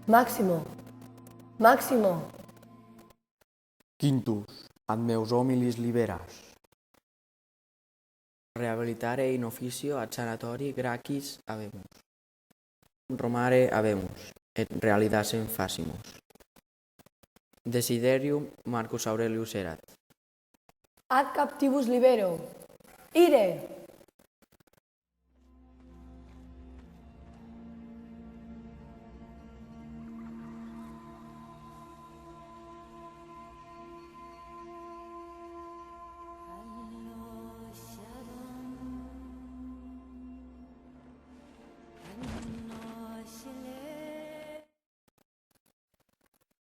Máximo, Máximo. Quintus, ad meus homilis liberas. Rehabilitare in officio ad sanatori Gracchis habemus. Romare habemus, et realitasem facimus. Desiderium Marcus Aurelius erat. Ad captivus libero. Ire.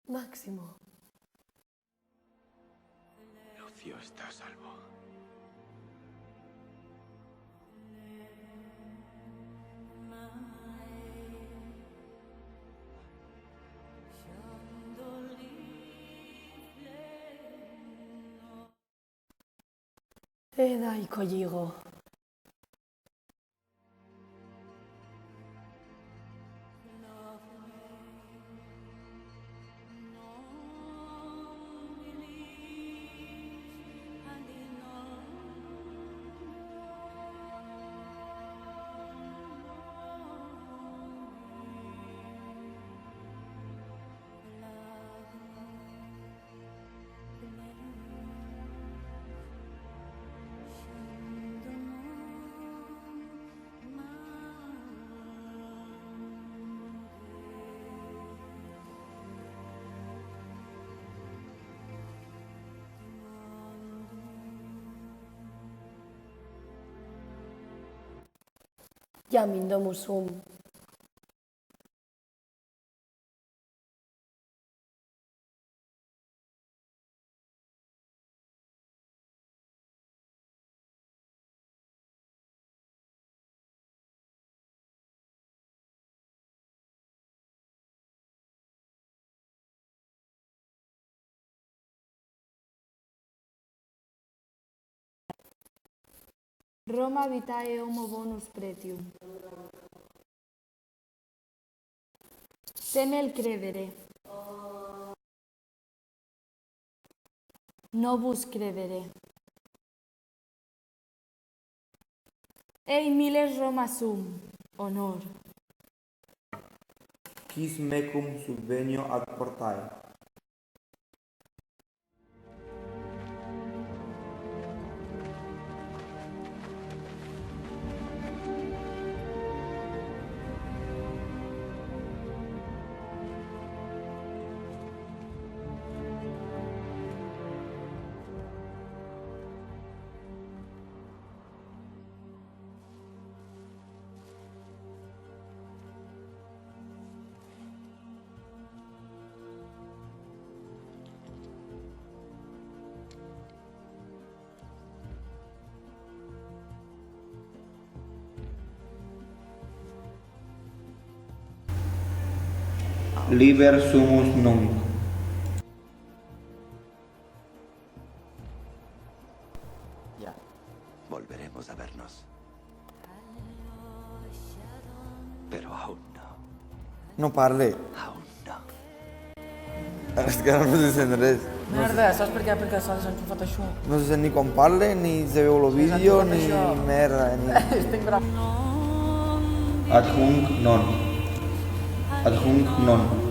Máximo. Lucio está a salvo. Eda y colligo. Jam in domus sum. Roma vitae homo bonus pretium. Temel credere. Nobus credere. Ei miles Roma sum. Honor. Quis mecum subvenio ad portae. Liber sumus nunc. Ya. Volveremos a vernos. Pero aún no. No parle. Aún no. És que no se sent res. Merda, saps per què? Perquè s'ha desenxufat això. No se sent ni com parle, ni se veu el vídeo, ni merda, ni... Estic bravo. Ad hunc non. Ad hunc non.